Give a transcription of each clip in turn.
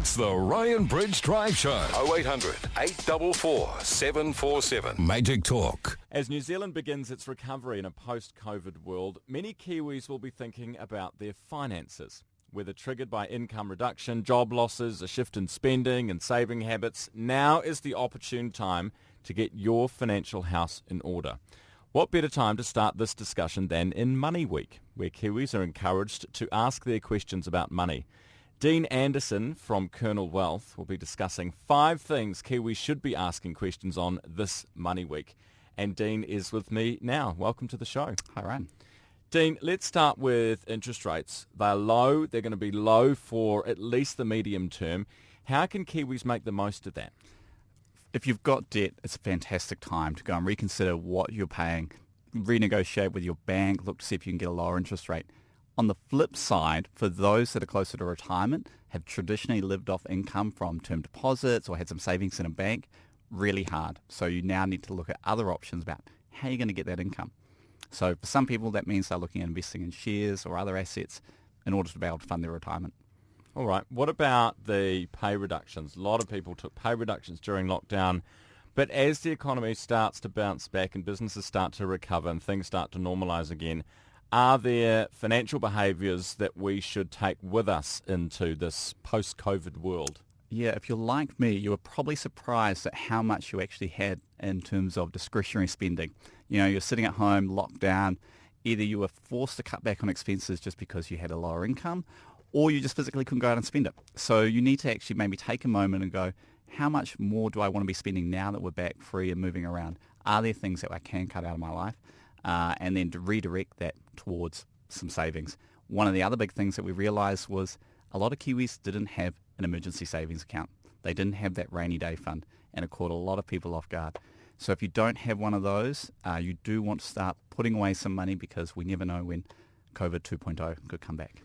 It's the Ryan Bridge Drive Show. 0800 844 747. Magic Talk. As New Zealand begins its recovery in a post-COVID world, many Kiwis will be thinking about their finances. Whether triggered by income reduction, job losses, a shift in spending and saving habits, now is the opportune time to get your financial house in order. What better time to start this discussion than in Money Week, where Kiwis are encouraged to ask their questions about money. Dean Anderson from Kernel Wealth will be discussing 5 things Kiwis should be asking questions on this Money Week. And Dean is with me now. Welcome to the show. Hi, Ryan. Dean, let's start with interest rates. They're low. They're going to be low for at least the medium term. How can Kiwis make the most of that? If you've got debt, it's a fantastic time to go and reconsider what you're paying, renegotiate with your bank, look to see if you can get a lower interest rate. On the flip side, for those that are closer to retirement, have traditionally lived off income from term deposits or had some savings in a bank, really hard. So you now need to look at other options about how you're going to get that income. So for some people, that means they're looking at investing in shares or other assets in order to be able to fund their retirement. All right. What about the pay reductions? A lot of people took pay reductions during lockdown. But as the economy starts to bounce back and businesses start to recover and things start to normalise again, are there financial behaviours that we should take with us into this post-COVID world? Yeah, if you're like me, you were probably surprised at how much you actually had in terms of discretionary spending. You know, you're sitting at home, locked down. Either you were forced to cut back on expenses just because you had a lower income, or you just physically couldn't go out and spend it. So you need to actually maybe take a moment and go, how much more do I want to be spending now that we're back free and moving around? Are there things that I can cut out of my life? And then to redirect that towards some savings. One of the other big things that we realised was a lot of Kiwis didn't have an emergency savings account. They didn't have that rainy day fund, and it caught a lot of people off guard. So if you don't have one of those, you do want to start putting away some money because we never know when COVID 2.0 could come back.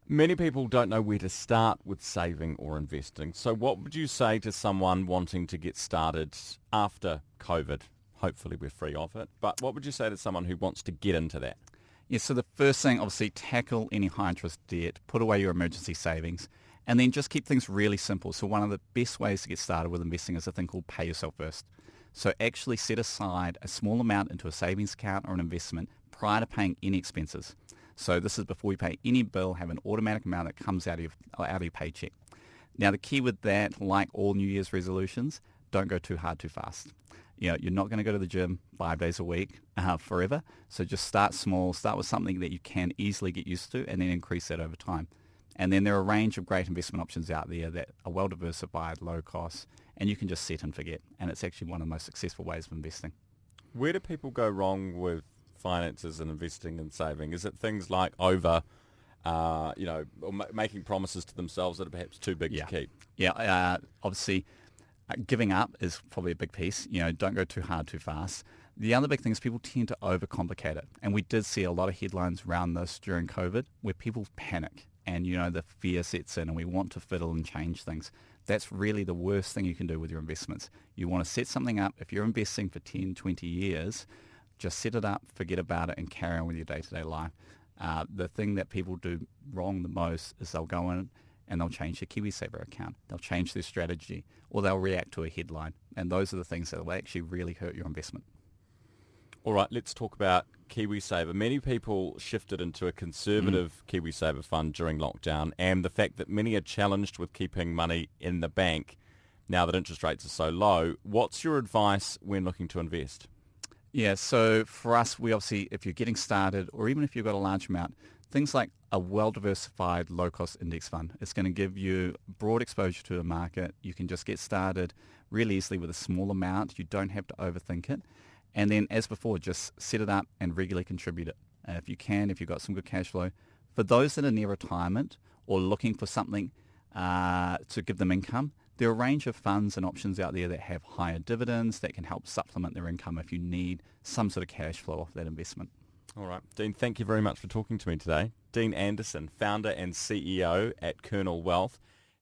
Many people don't know where to start with saving or investing. So what would you say to someone wanting to get started after COVID? Hopefully we're free of it. But what would you say to someone who wants to get into that? Yeah, so the first thing, obviously, tackle any high-interest debt, put away your emergency savings, and then just keep things really simple. So one of the best ways to get started with investing is a thing called pay yourself first. So actually set aside a small amount into a savings account or an investment prior to paying any expenses. So this is before you pay any bill, have an automatic amount that comes out of your paycheck. Now, the key with that, like all New Year's resolutions, don't go too hard too fast. You know, you're not going to go to the gym 5 days a week forever. So just start small, start with something that you can easily get used to, and then increase that over time. And then there are a range of great investment options out there that are well diversified, low cost, and you can just set and forget. And it's actually one of the most successful ways of investing. Where do people go wrong with finances and investing and saving? Is it things like or making promises to themselves that are perhaps too big to keep? Yeah, obviously, giving up is probably a big piece. You know, don't go too hard too fast. The other big thing is people tend to overcomplicate it. And we did see a lot of headlines around this during COVID where people panic and, you know, the fear sets in and we want to fiddle and change things. That's really the worst thing you can do with your investments. You want to set something up. If you're investing for 10, 20 years, just set it up, forget about it, and carry on with your day-to-day life. The thing that people do wrong the most is they'll go in and they'll change their KiwiSaver account. They'll change their strategy, or they'll react to a headline. And those are the things that will actually really hurt your investment. All right, let's talk about KiwiSaver. Many people shifted into a conservative KiwiSaver fund during lockdown, and the fact that many are challenged with keeping money in the bank now that interest rates are so low. What's your advice when looking to invest? Yeah, so for us, we obviously, if you're getting started, or even if you've got a large amount, things like a well-diversified, low-cost index fund. It's going to give you broad exposure to the market. You can just get started really easily with a small amount. You don't have to overthink it. And then, as before, just set it up and regularly contribute it. If you can, if you've got some good cash flow. For those that are near retirement or looking for something to give them income, there are a range of funds and options out there that have higher dividends that can help supplement their income if you need some sort of cash flow off that investment. All right. Dean, thank you very much for talking to me today. Dean Anderson, founder and CEO at Kernel Wealth.